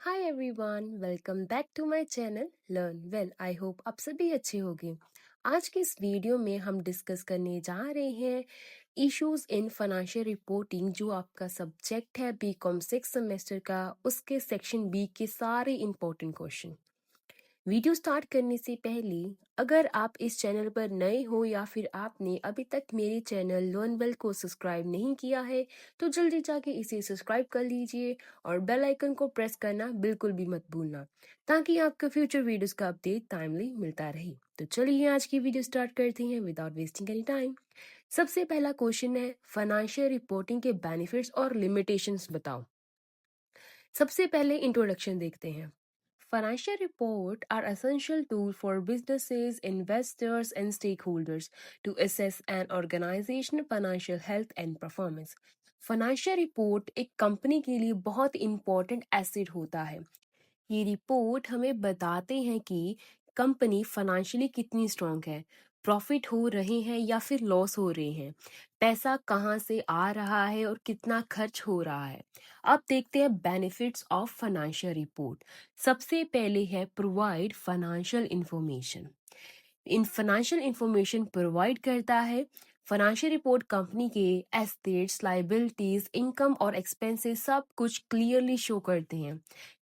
Hi everyone, welcome back to my channel learn well. I hope आप सभी अच्छे होंगे। आज की इस वीडियो में हम डिस्कस करने जा रहे हैं इश्यूज इन फाइनेंशियल रिपोर्टिंग, जो आपका सब्जेक्ट है बीकॉम 6 सेमेस्टर का, उसके सेक्शन बी के सारे इंपॉर्टेंट क्वेश्चन। वीडियो स्टार्ट करने से पहले अगर आप इस चैनल पर नए हो या फिर आपने अभी तक मेरे चैनल लर्न वेल को सब्सक्राइब नहीं किया है तो जल्दी जाके इसे सब्सक्राइब कर लीजिए और बेल आइकन को प्रेस करना बिल्कुल भी मत भूलना, ताकि आपको फ्यूचर वीडियोस का अपडेट टाइमली मिलता रहे। तो चलिए आज की वीडियो स्टार्ट करते हैं विदाउट वेस्टिंग एनी टाइम। सबसे पहला क्वेश्चन है, फाइनेंशियल रिपोर्टिंग के बेनिफिट्स और लिमिटेशंस बताओ। सबसे पहले इंट्रोडक्शन देखते हैं। Financial reports are essential tool for businesses, investors, and stakeholders to assess an organization's financial health and performance. Financial report एक कंपनी के लिए बहुत इंपॉर्टेंट एसेट होता है। ये रिपोर्ट हमें बताते हैं कि कंपनी फाइनेंशियली कितनी स्ट्रांग है, प्रॉफिट हो रहे हैं या फिर लॉस हो रहे हैं, पैसा कहाँ से आ रहा है और कितना खर्च हो रहा है। अब देखते हैं बेनिफिट्स ऑफ फाइनेंशियल रिपोर्ट। सबसे पहले है प्रोवाइड फाइनेंशियल इंफॉर्मेशन। इन फाइनेंशियल इंफॉर्मेशन प्रोवाइड करता है। फाइनेंशियल रिपोर्ट कंपनी के एसेट्स, लायबिलिटीज, इनकम और एक्सपेंसेस सब कुछ क्लियरली शो करते हैं।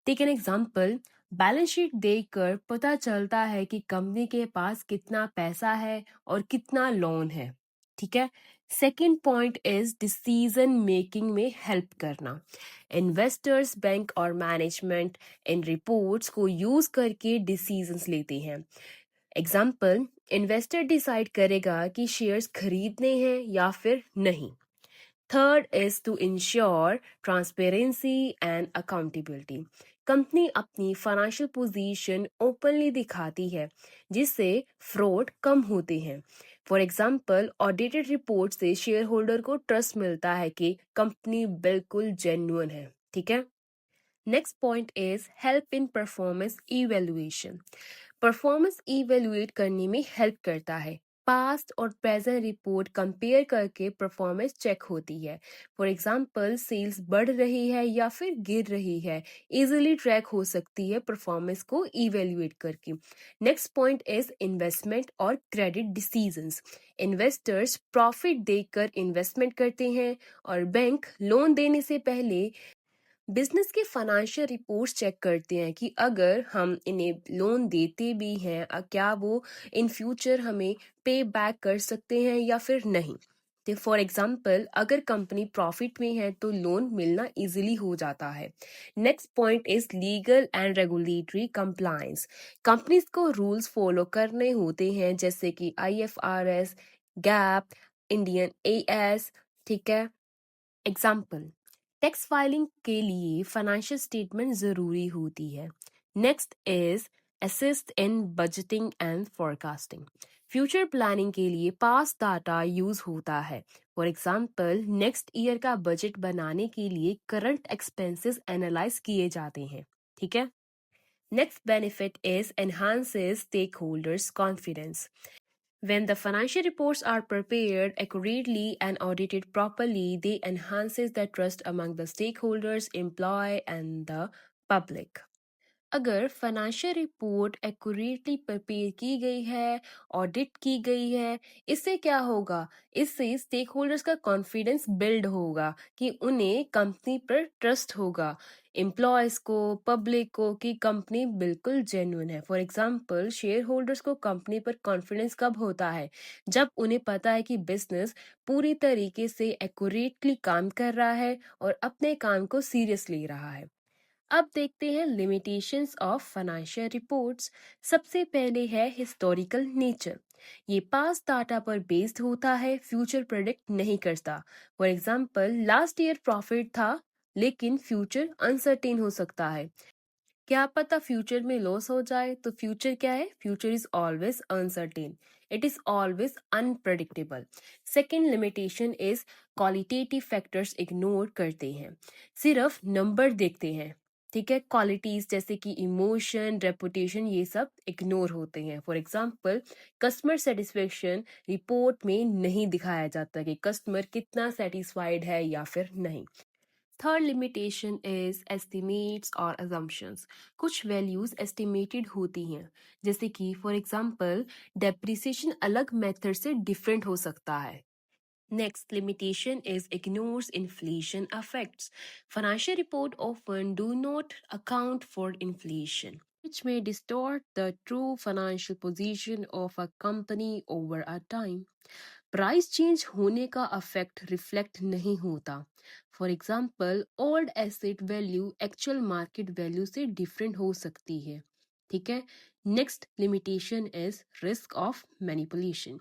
Take an example, balance sheet देखकर पता चलता है कि कंपनी के पास कितना पैसा है और कितना लोन है। ठीक है। Second point is decision making में हेल्प करना। इन्वेस्टर्स, बैंक और मैनेजमेंट इन रिपोर्ट्स को यूज करके डिसीजंस लेते हैं। एग्जाम्पल, इन्वेस्टर डिसाइड करेगा कि शेयर्स खरीदने हैं या फिर नहीं। Third is to ensure transparency and accountability. Company अपनी फाइनेंशियल पोजीशन ओपनली दिखाती है, जिससे फ्रॉड कम होते हैं। फॉर एग्जाम्पल, ऑडिटेड रिपोर्ट से शेयर होल्डर को ट्रस्ट मिलता है कि कंपनी बिल्कुल जेन्युइन है। ठीक है। Next point is help in performance evaluation. Performance evaluate करने में हेल्प करता है। पास्ट और प्रेजेंट रिपोर्ट कंपेयर करके परफॉर्मेंस चेक होती है। फॉर एग्जांपल, सेल्स बढ़ रही है या फिर गिर रही है, इजीली ट्रैक हो सकती है परफॉर्मेंस को इवेल्युएट करके। नेक्स्ट पॉइंट इज इन्वेस्टमेंट और क्रेडिट डिसीजंस। इन्वेस्टर्स प्रॉफिट देखकर इन्वेस्टमेंट करते हैं और बैंक लोन देने से पहले बिजनेस के फाइनेंशियल रिपोर्ट्स चेक करते हैं कि अगर हम इन्हें लोन देते भी हैं, क्या वो इन फ्यूचर हमें पे बैक कर सकते हैं या फिर नहीं। तो फॉर एग्जांपल, अगर कंपनी प्रॉफिट में है तो लोन मिलना इजीली हो जाता है। Next point is legal and regulatory compliance. Companies को रूल्स फॉलो करने होते हैं, जैसे कि IFRS, गैप, इंडियन AS। ठीक है। एग्जाम्पल, टैक्स फाइलिंग के लिए फाइनेंशियल स्टेटमेंट जरूरी होती है। Next is assist in budgeting and forecasting. Future planning के लिए पास्ट डाटा यूज होता है। फॉर एग्जाम्पल, नेक्स्ट ईयर का बजट बनाने के लिए करंट एक्सपेंसेस एनालाइज किए जाते हैं। ठीक है। Next benefit is enhances stake holders confidence. When the financial reports are prepared accurately and audited properly, they enhances the trust among the stakeholders, employee and the public. अगर financial report accurately prepare की गई है, audit की गई है, इससे क्या होगा? इससे स्टेक होल्डर्स का कॉन्फिडेंस बिल्ड होगा कि उन्हें कंपनी पर ट्रस्ट होगा, एम्प्लॉयज को, पब्लिक को, कि कंपनी बिल्कुल जेन्युइन है। फॉर एग्जांपल, शेयर होल्डर्स को कंपनी पर कॉन्फिडेंस कब होता है? जब उन्हें पता है कि बिजनेस पूरी तरीके से एक्यूरेटली काम कर रहा है और अपने काम को सीरियस ले रहा है। अब देखते हैं लिमिटेशंस ऑफ फाइनेंशियल रिपोर्ट्स। सबसे पहले है हिस्टोरिकल नेचर। ये पास्ट डाटा पर बेस्ड होता है, फ्यूचर प्रेडिक्ट नहीं करता। For example, last year profit था लेकिन फ्यूचर अनसर्टेन हो सकता है। क्या पता फ्यूचर में लॉस हो जाए। तो फ्यूचर क्या है? Future is always uncertain, it is always unpredictable. Second limitation is qualitative factors ignore करते हैं, सिर्फ नंबर देखते हैं। ठीक है। क्वालिटीज जैसे कि इमोशन, रेपुटेशन, ये सब इग्नोर होते हैं। For example, customer satisfaction report में नहीं दिखाया जाता कि कस्टमर कितना सेटिस्फाइड है या फिर नहीं। थर्ड लिमिटेशन इज एस्टिमेट्स और assumptions। कुछ वैल्यूज एस्टिमेटेड होती हैं, जैसे कि फॉर एग्जांपल डेप्रिसिएशन अलग मेथड से डिफरेंट हो सकता है। Next limitation is ignores inflation effects. Financial report often do not account for inflation, which may distort the true financial position of a company over a time. Price change होने का affect reflect नहीं होता। For example old asset value actual market value से different हो सकती है। ठीक है। Next limitation is risk of manipulation.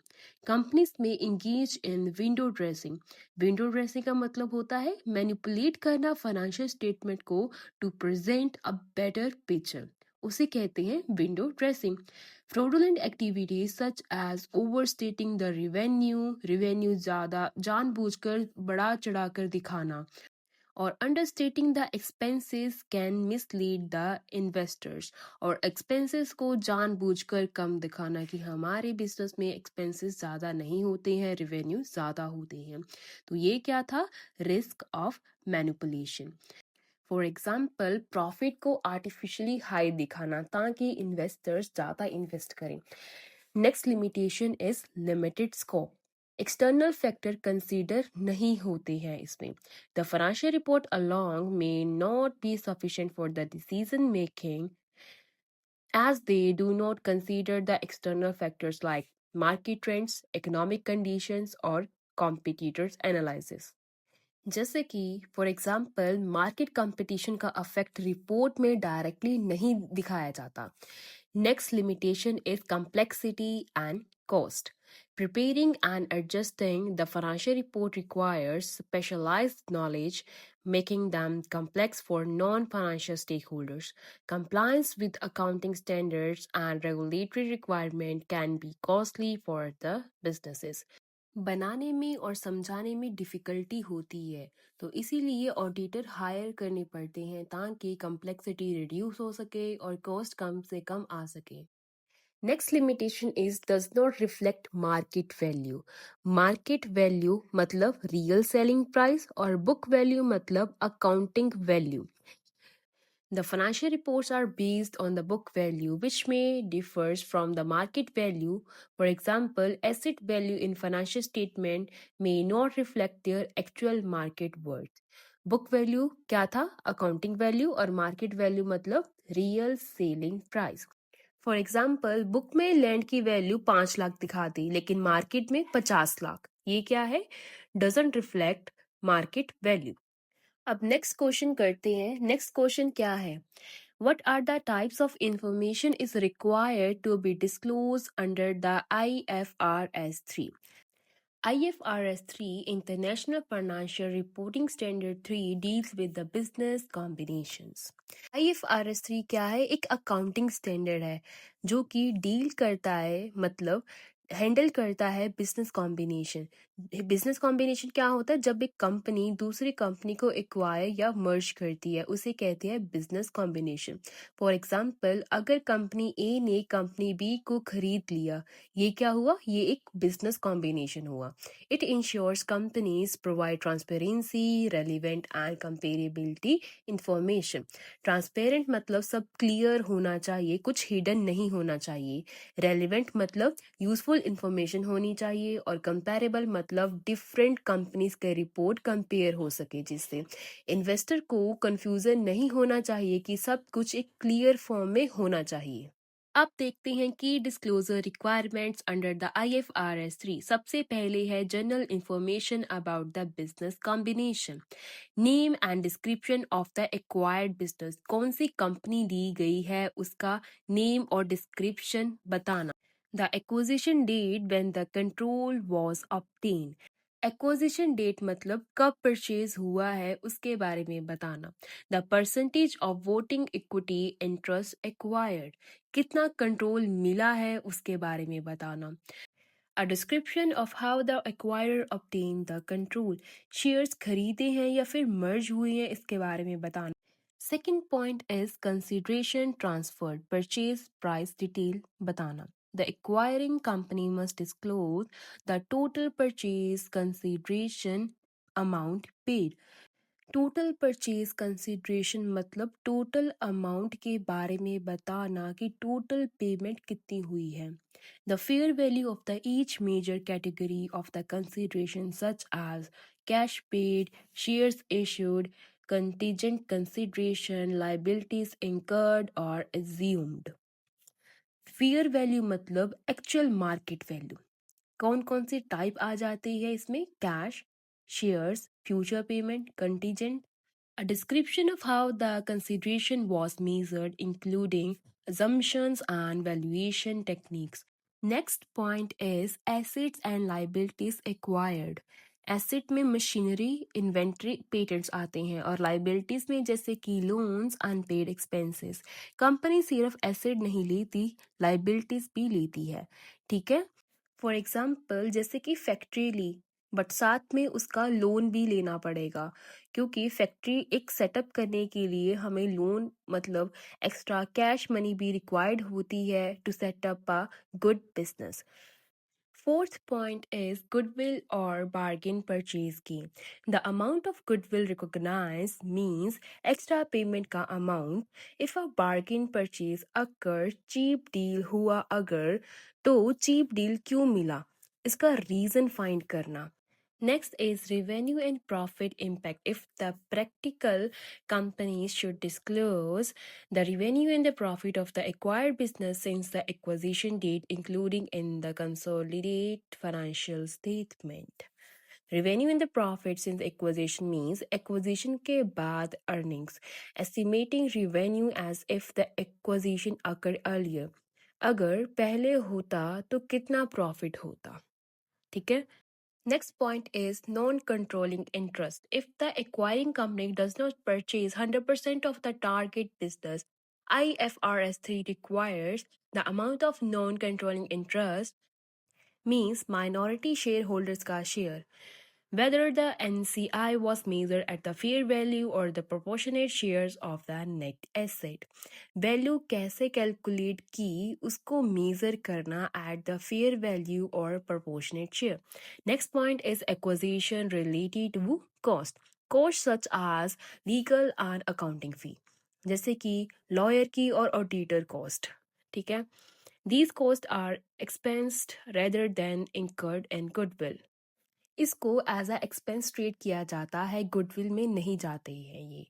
Companies में engage in window dressing. Window dressing का मतलब होता है मैनिपुलेट करना फाइनेंशियल स्टेटमेंट को to present a better picture, उसे कहते हैं window dressing. Fraudulent activities such as overstating the revenue ज़्यादा जानबूझकर बढ़ा चढ़ाकर दिखाना और understating the expenses can mislead the investors। और expenses को जानबूझकर कम दिखाना कि हमारे बिजनेस में expenses ज़्यादा नहीं होते हैं, revenue ज़्यादा होते हैं। तो ये क्या था? Risk of manipulation. For example profit को आर्टिफिशियली हाई दिखाना ताकि इन्वेस्टर्स ज़्यादा इन्वेस्ट करें। Next limitation is limited scope. External factor consider नहीं होते हैं इसमें। The financial report along may not be sufficient for the decision making as they do not consider the external factors like market trends, economic conditions, or competitors analysis। जैसे कि for example market competition का affect report में directly नहीं दिखाया जाता। Next limitation is complexity and cost. Preparing and adjusting the financial report requires specialized knowledge, making them complex for non-financial stakeholders. Compliance with accounting standards and regulatory requirement can be costly for the businesses। बनाने में और समझाने में difficulty होती है, तो इसीलिए auditor higher करने पड़ते हैं ताकि कम्प्लेक्सिटी रिड्यूस हो सके और कॉस्ट कम से कम आ सके। Next limitation is does not reflect market value. Market value मतलब रियल सेलिंग प्राइस और बुक वैल्यू मतलब accounting value. The financial reports are based on the book value, which may differs from the market value. For example, asset value in financial statement may not reflect their actual market worth. Book value क्या था? Accounting value, और market value मतलब real selling price. For example book में land की value 5 lakh दिखाती लेकिन market में 50 लाख। ये क्या है? Doesn't reflect market value. अब नेक्स्ट क्वेश्चन करते हैं। नेक्स्ट क्वेश्चन क्या है? What are the types of information is required to be disclosed under the IFRS 3? IFRS 3 International Financial Reporting Standard 3 deals with the business combinations। IFRS 3 क्या है? एक accounting standard है जो कि डील करता है, मतलब हैंडल करता है बिजनेस कॉम्बिनेशन। बिजनेस कॉम्बिनेशन क्या होता है? जब एक कंपनी दूसरी कंपनी को एक्वायर या मर्ज करती है उसे कहते हैं बिजनेस कॉम्बिनेशन। फॉर एग्जांपल अगर कंपनी ए ने कंपनी बी को खरीद लिया, ये क्या हुआ? ये एक बिजनेस कॉम्बिनेशन हुआ। It ensures companies provide transparency, relevant and comparability information. Transparent मतलब सब क्लियर होना चाहिए, कुछ हिडन नहीं होना चाहिए। रेलिवेंट मतलब यूजफुल इंफॉर्मेशन होनी चाहिए, और कंपेरेबल मतलब डिफरेंट कंपनीज के रिपोर्ट कंपेयर हो सके, जिससे इन्वेस्टर को कंफ्यूजन नहीं होना चाहिए कि सब कुछ एक क्लियर फॉर्म में होना चाहिए। अब देखते हैं कि disclosure requirements under the IFRS 3। सबसे पहले है general information about the business combination. Name and description of the acquired business. कौन सी कंपनी ली गई है उसका नेम और डिस्क्रिप्शन बताना। The acquisition date when the control was obtain. Acquisition date मतलब कब परचेज हुआ है उसके बारे में बताना। The percentage of voting equity interest acquired. कितना कंट्रोल मिला है उसके बारे में बताना। A description of how the acquirer obtained the control। Shares खरीदे हैं या फिर मर्ज हुए हैं इसके बारे में बताना। Second point is consideration transferred. Purchase price detail बताना। The acquiring company must disclose the total purchase consideration amount paid। Total purchase consideration मतलब टोटल अमाउंट के बारे में बताना कि टोटल पेमेंट कितनी हुई है। The fair value of the each major category of the consideration such as cash paid, shares issued, contingent consideration, liabilities incurred और assumed। फेयर वैल्यू मतलब एक्चुअल मार्केट वैल्यू। कौन कौन सी टाइप आ जाती है इसमें? Cash, shares, future payment, contingent. A description of how the consideration was measured, including assumptions and valuation techniques. Next point is assets and liabilities acquired. Asset में machinery, inventory, patents आते हैं और लाइबिलिटीज में जैसे कि लोन्स, अनपेड एक्सपेंसेस। कंपनी सिर्फ asset नहीं लेती, लाइबिलिटीज भी लेती है। ठीक है, फॉर एग्जाम्पल जैसे कि फैक्ट्री ली, बट साथ में उसका लोन भी लेना पड़ेगा, क्योंकि फैक्ट्री एक सेटअप करने के लिए हमें लोन मतलब एक्स्ट्रा कैश मनी भी रिक्वायर्ड होती है to set up a good business. Fourth point is goodwill or bargain purchase gain. The amount of goodwill recognized means extra payment का amount. If a bargain purchase occurs, cheap deal हुआ अगर, तो cheap deal क्यों मिला, इसका reason find करना। Next is revenue and profit impact. If the practical companies should disclose the revenue and the profit of the acquired business since the acquisition date, including in the consolidated financial statement. Revenue and the profit since acquisition means acquisition के बाद earnings. Estimating revenue as if the acquisition occurred earlier. अगर पहले होता तो कितना profit होता। ठीक है। Next point is non-controlling interest. If the acquiring company does not purchase 100% of the target business, IFRS 3 requires the amount of non-controlling interest means minority shareholders का share. Whether the NCI was measured at the fair value or the proportionate shares of the net asset. Value कैसे calculate की उसको measure करना at the fair value or proportionate share. Next point is acquisition related to cost. Cost such as legal and accounting fee, जैसे कि lawyer की और auditor cost. ठीक है, these costs are expensed rather than incurred in goodwill. इसको as a expense treat किया जाता है, गुडविल में नहीं जाते हैं ये।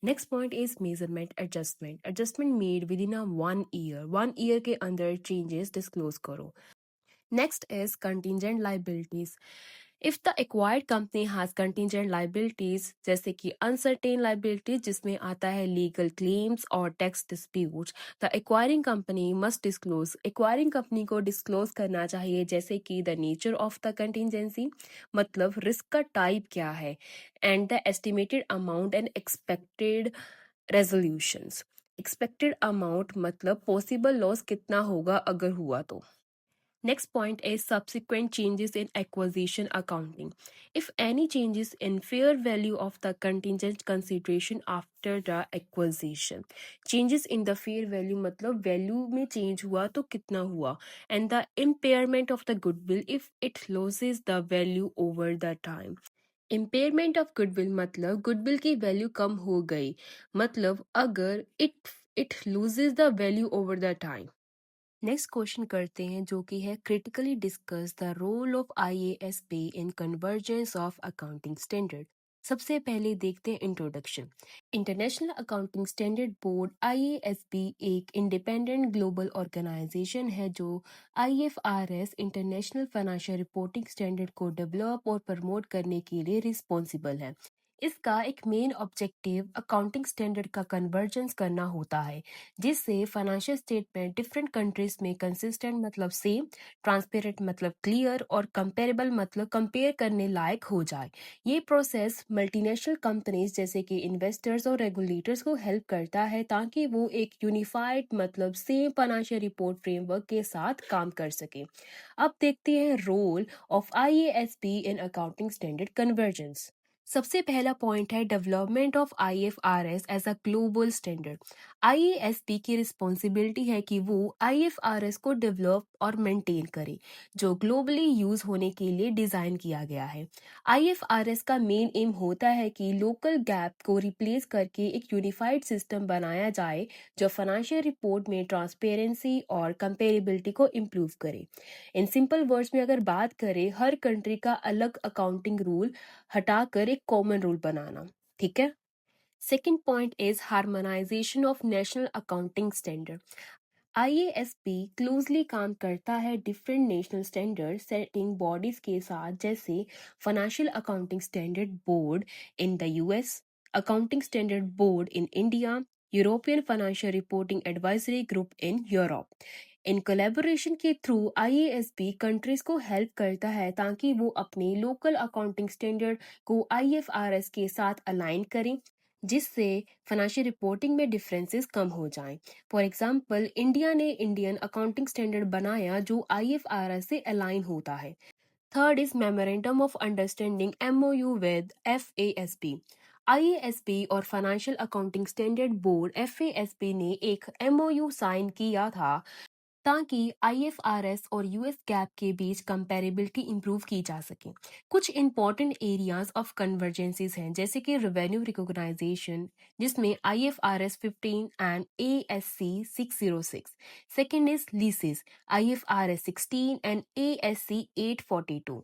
Next point is measurement adjustment. Adjustment made with in a 1 year, 1 year के अंदर चेंजेस डिस्क्लोज करो। Next is contingent liabilities. If the acquired company has contingent liabilities, जैसे कि uncertain liabilities जिसमें आता है legal claims और tax disputes, the acquiring company must disclose. Acquiring company को disclose करना चाहिए जैसे कि the nature of the contingency, मतलब risk का type क्या है, and the estimated amount and expected resolutions. Expected amount मतलब possible loss कितना होगा अगर हुआ तो। Next point is subsequent changes in acquisition accounting. If any changes in fair value of the contingent consideration after the acquisition. Changes in the fair value मतलब value में change हुआ तो कितना हुआ, and the impairment of the goodwill if it loses the value over the time. Impairment of goodwill मतलब goodwill की value कम हो गई, मतलब अगर it loses the value over the time. Next question करते हैं जो कि है critically discuss the role of IASB in convergence of accounting standard. सबसे पहले देखते हैं introduction. International accounting standard board IASB एक इंडिपेंडेंट ग्लोबल ऑर्गेनाइजेशन है जो IFRS international financial reporting standard को डेवलप और प्रमोट करने के लिए रिस्पॉन्सिबल है। इसका एक मेन ऑब्जेक्टिव अकाउंटिंग स्टैंडर्ड का कन्वर्जेंस करना होता है, जिससे फाइनेंशियल स्टेटमेंट डिफरेंट कंट्रीज में कंसिस्टेंट मतलब सेम, ट्रांसपेरेंट मतलब क्लियर और कंपेरेबल मतलब कंपेयर करने लायक हो जाए। ये प्रोसेस मल्टीनेशनल कंपनीज जैसे कि इन्वेस्टर्स और रेगुलेटर्स को हेल्प करता है ताकि वो एक यूनिफाइड मतलब सेम फाइनेंशियल रिपोर्ट फ्रेमवर्क के साथ काम कर सके। अब देखते हैं role of IASB in accounting standard convergence. सबसे पहला पॉइंट है development of IFRS as a global standard. IASB की रिस्पॉन्सिबिलिटी है कि वो आईएफआरएस को डेवलप और मेंटेन करे, जो ग्लोबली यूज होने के लिए डिजाइन किया गया है। आईएफआरएस का मेन एम होता है कि लोकल गैप को रिप्लेस करके एक यूनिफाइड सिस्टम बनाया जाए जो फाइनेंशियल रिपोर्ट में ट्रांसपेरेंसी और कंपेरेबिलिटी को इम्प्रूव करे। इन सिंपल वर्ड्स में अगर बात करें, हर कंट्री का अलग अकाउंटिंग रूल हटाकर एक कॉमन रूल बनाना। ठीक है। Second point is harmonisation of national accounting standard. IASB closely काम करता है different national standard setting bodies के साथ, जैसे financial accounting standard board in the US, accounting standard board in India, European financial reporting advisory group in Europe. In collaboration के through IASB countries को help करता है ताकि वो अपने लोकल अकाउंटिंग स्टैंडर्ड को आईएफआरएस के साथ अलाइन करें, जिससे फाइनेंशियल रिपोर्टिंग में डिफरेंसेस कम हो जाएं। फॉर एग्जाम्पल, इंडिया ने इंडियन अकाउंटिंग स्टैंडर्ड बनाया जो आईएफआरएस से अलाइन होता है। Third is memorandum of understanding MOU with FASB. IASB और financial accounting standard board FASB ने एक एमओयू साइन किया था ताकि आईएफआरएस और यूएस गैप के बीच कंपैरेबिलिटी इंप्रूव की जा सके। कुछ इंपॉर्टेंट एरियाज ऑफ कन्वर्जेंसेस हैं, जैसे कि रेवेन्यू रिकॉग्नाइजेशन, जिसमें IFRS 15 and ASC 606। Second is leases, IFRS 16 and ASC 842।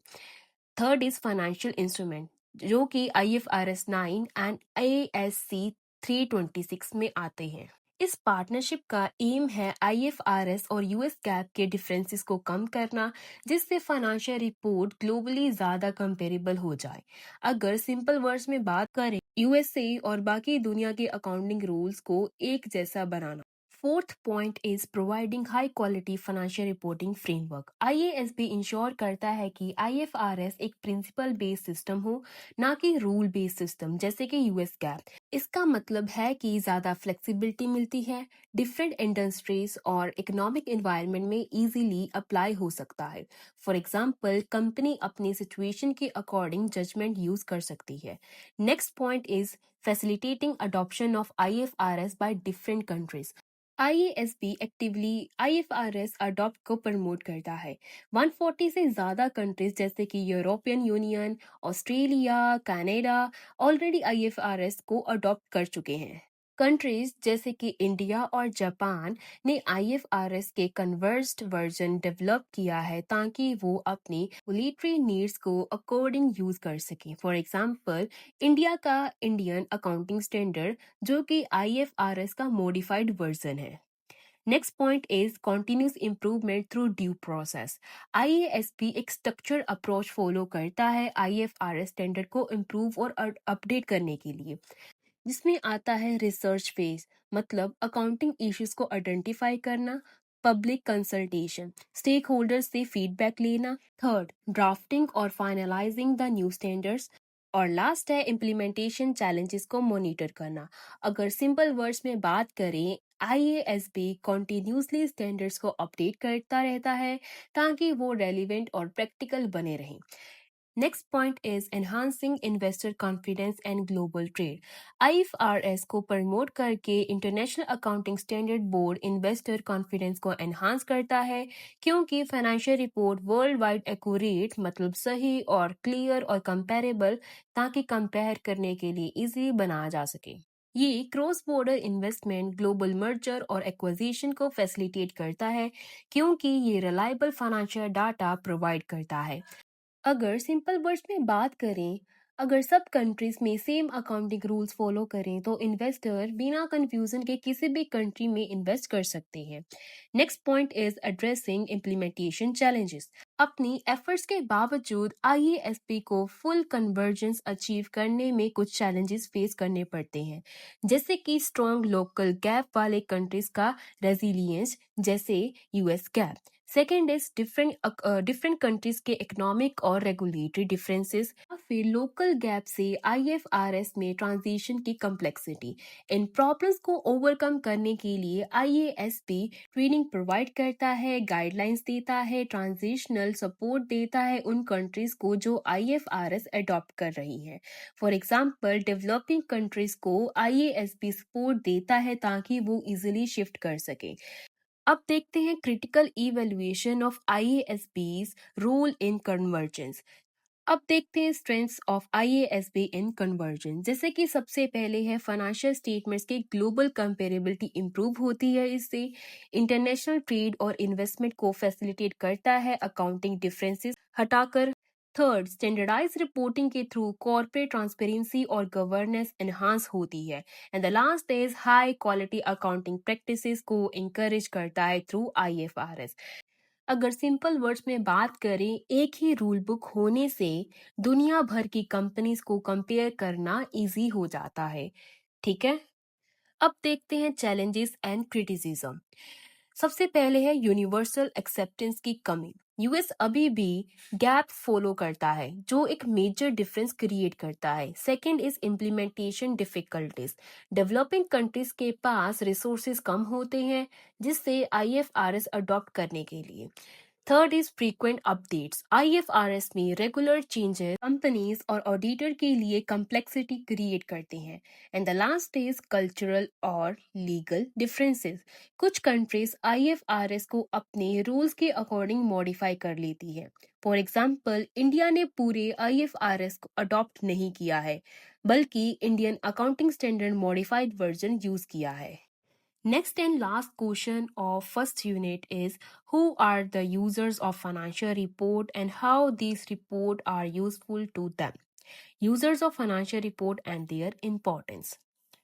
Third is financial instrument, जो कि आईएफआरएस 9 एंड एएससी 326 में आते हैं। इस पार्टनरशिप का एम है आईएफआरएस और यूएस गैप के डिफरेंसेस को कम करना, जिससे फाइनेंशियल रिपोर्ट ग्लोबली ज्यादा कंपेरेबल हो जाए। अगर सिंपल वर्ड्स में बात करें, यूएसए और बाकी दुनिया के अकाउंटिंग रूल्स को एक जैसा बनाना। Fourth point is providing high quality financial reporting framework. IASB ensure करता है कि आईएफआरएस एक प्रिंसिपल बेस्ड सिस्टम हो, ना कि रूल बेस्ड सिस्टम जैसे कि यूएस गैप। इसका मतलब है कि ज़्यादा फ्लेक्सिबिलिटी मिलती है, डिफरेंट इंडस्ट्रीज और इकोनॉमिक एनवायरनमेंट में इजीली अप्लाई हो सकता है। फॉर एग्जांपल, कंपनी अपनी सिचुएशन के अकॉर्डिंग जजमेंट यूज कर सकती है। Next point is facilitating adoption of IFRS by different countries. IASB actively IFRS adopt को प्रमोट करता है। 140 से ज़्यादा कंट्रीज जैसे कि European Union, Australia, Canada already IFRS को अडॉप्ट कर चुके हैं। कंट्रीज जैसे कि इंडिया और जापान ने आईएफआरएस के कन्वर्स्ड वर्जन डेवलप किया है ताकि वो अपनी मिलिट्री नीड्स को अकॉर्डिंग यूज कर सकें। फॉर एग्जांपल, इंडिया का इंडियन अकाउंटिंग स्टैंडर्ड, जो कि आईएफआरएस का मॉडिफाइड वर्जन है। Next point is continuous improvement through due process. IASB एक स्ट्रक्चर अप्रोच फॉलो करता है आईएफआरएस स्टैंडर्ड को इम्प्रूव और अपडेट करने के लिए, जिसमें आता है रिसर्च फेज, मतलब अकाउंटिंग इश्यूज को आइडेंटिफाई करना, पब्लिक कंसल्टेशन, स्टेक होल्डर्स से फीडबैक लेना, थर्ड ड्राफ्टिंग और फाइनलाइजिंग द न्यू स्टैंडर्ड्स, और लास्ट है इम्प्लीमेंटेशन चैलेंजेस को मॉनिटर करना। अगर सिंपल वर्ड्स में बात करें, आईएएसबी कॉन्टिन्यूसली स्टैंडर्ड्स को अपडेट करता रहता है ताकि वो रेलिवेंट और प्रैक्टिकल बने रहें। Next point is enhancing investor confidence and global trade. IFRS को प्रमोट करके international accounting standard board investor confidence को एनहांस करता है, क्योंकि financial report world wide accurate, मतलब सही और क्लियर और कंपेरेबल, ताकि कंपेयर करने के लिए इजी बनाया जा सके। ये cross border investment, global merger और एक्विजिशन को फैसिलिटेट करता है, क्योंकि ये रिलायबल फाइनेंशियल डाटा प्रोवाइड करता है। अगर सिंपल वर्ड्स में बात करें, अगर सब कंट्रीज में सेम अकाउंटिंग रूल्स फॉलो करें तो इन्वेस्टर बिना कंफ्यूजन के किसी भी कंट्री में इन्वेस्ट कर सकते हैं। Next point is addressing implementation challenges. अपनी एफर्ट्स के बावजूद आईएएसपी को फुल कन्वर्जेंस अचीव करने में कुछ चैलेंजेस फेस करने पड़ते हैं, जैसे कि स्ट्रॉन्ग लोकल गैप वाले कंट्रीज का रेजिलियंस, जैसे US gap, second is different countries के इकोनॉमिक और रेगुलेटरी डिफरेंसेस, या फिर लोकल गैप से आईएफआरएस में ट्रांजिशन की कम्प्लेक्सिटी। इन प्रॉब्लम्स को ओवरकम करने के लिए आईएएसबी ट्रेनिंग प्रोवाइड करता है, गाइडलाइंस देता है, ट्रांजिशनल सपोर्ट देता है उन कंट्रीज को जो आईएफआरएस अडॉप्ट कर रही हैं। फॉर एग्जांपल, डेवलपिंग कंट्रीज को आईएएसबी सपोर्ट देता है ताकि वो इजीली शिफ्ट कर सके। अब देखते हैं critical evaluation of IASB's role in convergence. अब देखते हैं strengths of IASB in convergence. जैसे कि सबसे पहले है फाइनेंशियल स्टेटमेंट्स की ग्लोबल कंपेरेबिलिटी इंप्रूव होती है इससे। इंटरनेशनल ट्रेड और इन्वेस्टमेंट को फैसिलिटेट करता है अकाउंटिंग डिफरेंसेस हटाकर। थर्ड, स्टैंडर्डाइज रिपोर्टिंग के थ्रू कॉर्पोरेट ट्रांसपेरेंसी और गवर्नेंस एनहांस होती है। And the last is high quality accounting practices को इंकरेज करता है थ्रू आईएफआरएस। अगर सिंपल वर्ड्स में बात करें, एक ही रूल बुक होने से दुनिया भर की कंपनीज को कंपेयर करना इजी हो जाता है। ठीक है, अब देखते हैं चैलेंजेस एंड क्रिटिसिज्म। सबसे पहले है यूनिवर्सल एक्सेप्टेंस की कमी। यूएस अभी भी गैप फॉलो करता है जो एक मेजर डिफरेंस क्रिएट करता है। Second is implementation difficulties. Developing countries के पास रिसोर्सेज कम होते हैं जिससे आईएफआरएस अडॉप्ट करने के लिए। Third is frequent updates. IFRS में रेगुलर चेंजेस कंपनीज और ऑडिटर के लिए कम्प्लेक्सिटी क्रिएट करते हैं। And the last is cultural और लीगल डिफरेंसेस। कुछ कंट्रीज आईएफआरएस को अपने रूल्स के अकॉर्डिंग मॉडिफाई कर लेती है। फॉर एग्जाम्पल, इंडिया ने पूरे आईएफआरएस को अडॉप्ट नहीं किया है, बल्कि Indian accounting standard modified version use किया है। Next and last question of first unit is, who are the users of financial report and how these report are useful to them? Users of financial report and their importance.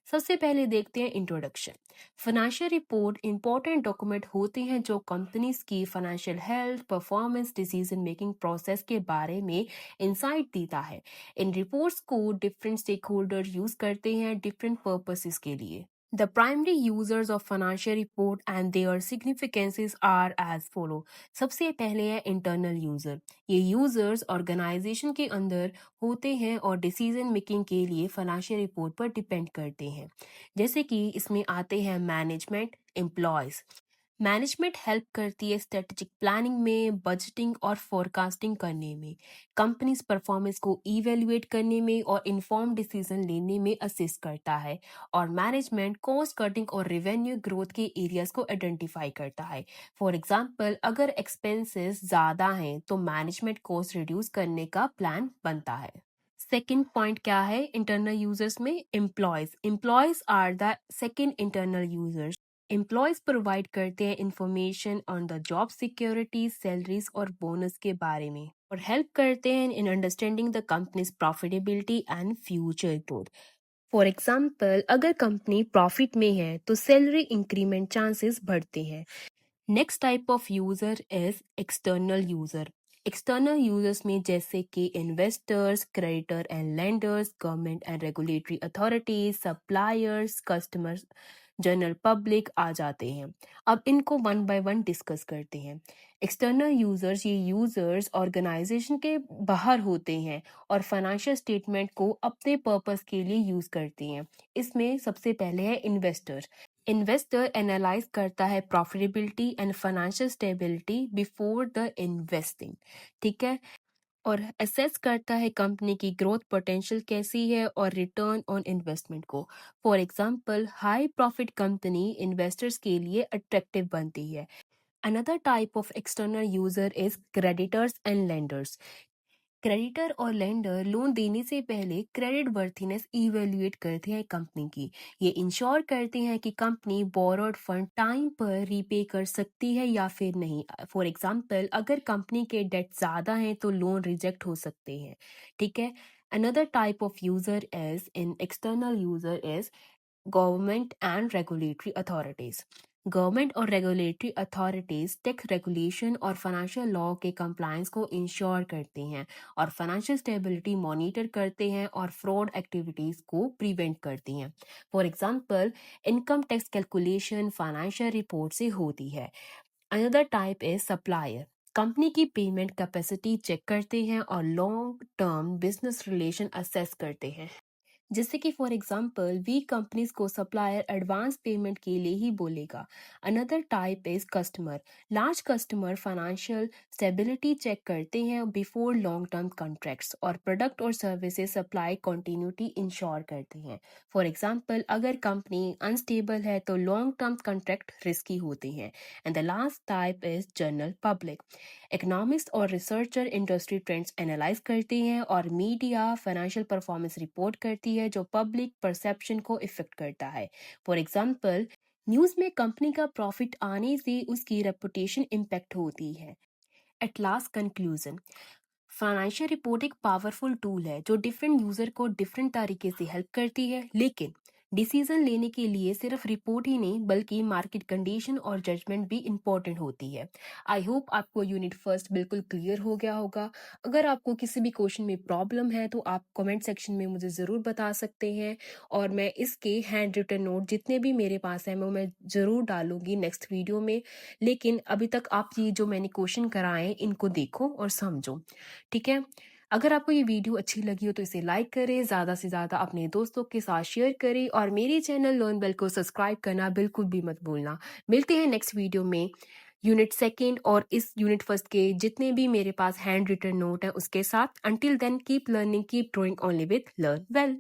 सबसे पहले देखते हैं introduction. Financial report important document होते हैं जो companies की financial health, performance, decision making process के बारे में इंसाइट देता है। इन रिपोर्ट्स को डिफरेंट स्टेक होल्डर यूज करते हैं डिफरेंट पर्पसेस के लिए। The primary users of financial report and their significances are as follow. सबसे पहले है इंटरनल यूजर। ये यूजर्स ऑर्गेनाइजेशन के अंदर होते हैं और डिसीजन मेकिंग के लिए फाइनेंशियल रिपोर्ट पर डिपेंड करते हैं। जैसे कि इसमें आते हैं मैनेजमेंट, एम्प्लॉयज। मैनेजमेंट हेल्प करती है स्ट्रेटेजिक प्लानिंग में, बजटिंग और फोरकास्टिंग करने में, कंपनीज परफॉर्मेंस को इवेल्युएट करने में और इन्फॉर्म डिसीजन लेने में असिस्ट करता है। और मैनेजमेंट कॉस्ट कटिंग और रेवेन्यू ग्रोथ के एरियाज को आइडेंटिफाई करता है। फॉर एग्जांपल, अगर एक्सपेंसेस ज़्यादा हैं तो मैनेजमेंट कॉस्ट रिड्यूस करने का प्लान बनता है। सेकेंड पॉइंट क्या है इंटरनल यूजर्स में? Employees. Employees are the second internal users. Employees provide करते हैं information on the job security, salaries और बोनस के बारे में और हेल्प करते हैं in understanding the company's profitability and future growth. For example, अगर कंपनी प्रॉफिट में है तो सैलरी इंक्रीमेंट चांसेस बढ़ते हैं। Next type of user is external user. External users में जैसे कि investors, creditor and lenders, government and regulatory authorities, suppliers, customers, general public आ जाते हैं। अब इनको वन बाय वन डिस्कस करते हैं। एक्सटर्नल यूजर्स, ये यूजर्स ऑर्गेनाइजेशन के बाहर होते हैं और फाइनेंशियल स्टेटमेंट को अपने पर्पस के लिए यूज करते हैं। इसमें सबसे पहले है इन्वेस्टर। इन्वेस्टर एनालाइज करता है profitability and financial stability before the investing. ठीक है, और असेस करता है कंपनी की ग्रोथ पोटेंशियल कैसी है और रिटर्न ऑन इन्वेस्टमेंट को। For example, high profit company investors के लिए अट्रैक्टिव बनती है। Another type of external user is creditors and lenders. Creditor और लेंडर लोन देने से पहले क्रेडिट वर्थीनेस इवेल्युएट करते हैं कंपनी की। ये इंश्योर करते हैं कि कंपनी बोरोड फंड टाइम पर रीपे कर सकती है या फिर नहीं। फॉर एग्जांपल, अगर कंपनी के डेट ज़्यादा हैं तो लोन रिजेक्ट हो सकते हैं। ठीक है, another type of user is in external user is government and regulatory authorities. Government और रेगुलेटरी अथॉरिटीज टैक्स रेगुलेशन और फाइनेंशियल लॉ के कंप्लायंस को इंश्योर करते हैं और फाइनेंशियल स्टेबिलिटी मॉनिटर करते हैं और फ्रॉड एक्टिविटीज को प्रिवेंट करती हैं। For example, income tax calculation financial report से होती है। Another type is supplier. Company की पेमेंट कैपेसिटी चेक करते हैं और long term business relation assess करते हैं। जैसे कि फॉर एग्जांपल वीक कंपनीज को सप्लायर एडवांस पेमेंट के लिए ही बोलेगा। Another type is customer. Large customer financial stability check करते हैं बिफोर लॉन्ग टर्म कॉन्ट्रैक्ट्स और प्रोडक्ट और सर्विसेज सप्लाई कंटिन्यूटी इंश्योर करते हैं। फॉर एग्जांपल अगर कंपनी अनस्टेबल है तो लॉन्ग टर्म कॉन्ट्रैक्ट रिस्की होते हैं। And the last type is general public. Economist और रिसर्चर इंडस्ट्री ट्रेंड्स एनालाइज करते हैं और मीडिया फाइनेंशियल परफॉर्मेंस रिपोर्ट करती है जो पब्लिक परसेप्शन को इफेक्ट करता है। फॉर एग्जांपल न्यूज़ में कंपनी का प्रॉफिट आने से उसकी रेपुटेशन इम्पैक्ट होती है। At last conclusion, financial report एक पावरफुल टूल है जो डिफरेंट यूजर को डिफरेंट तरीके से हेल्प करती है, लेकिन डिसीजन लेने के लिए सिर्फ रिपोर्ट ही नहीं बल्कि मार्केट कंडीशन और जजमेंट भी इम्पोर्टेंट होती है। आई होप आपको यूनिट फर्स्ट बिल्कुल क्लियर हो गया होगा। अगर आपको किसी भी क्वेश्चन में प्रॉब्लम है तो आप कमेंट सेक्शन में मुझे ज़रूर बता सकते हैं और मैं इसके हैंड रिटन नोट जितने भी मेरे पास हैं वो मैं ज़रूर डालूंगी नेक्स्ट वीडियो में। लेकिन अभी तक आप ये जो मैंने क्वेश्चन कराए इनको देखो और समझो, ठीक है। अगर आपको ये वीडियो अच्छी लगी हो तो इसे लाइक करें, ज़्यादा से ज़्यादा अपने दोस्तों के साथ शेयर करें और मेरे चैनल लर्न बेल को सब्सक्राइब करना बिल्कुल भी मत भूलना। मिलते हैं नेक्स्ट वीडियो में यूनिट सेकेंड और इस यूनिट फर्स्ट के जितने भी मेरे पास हैंड रिटन नोट है उसके साथ। Until then keep learning, keep growing only with learn well.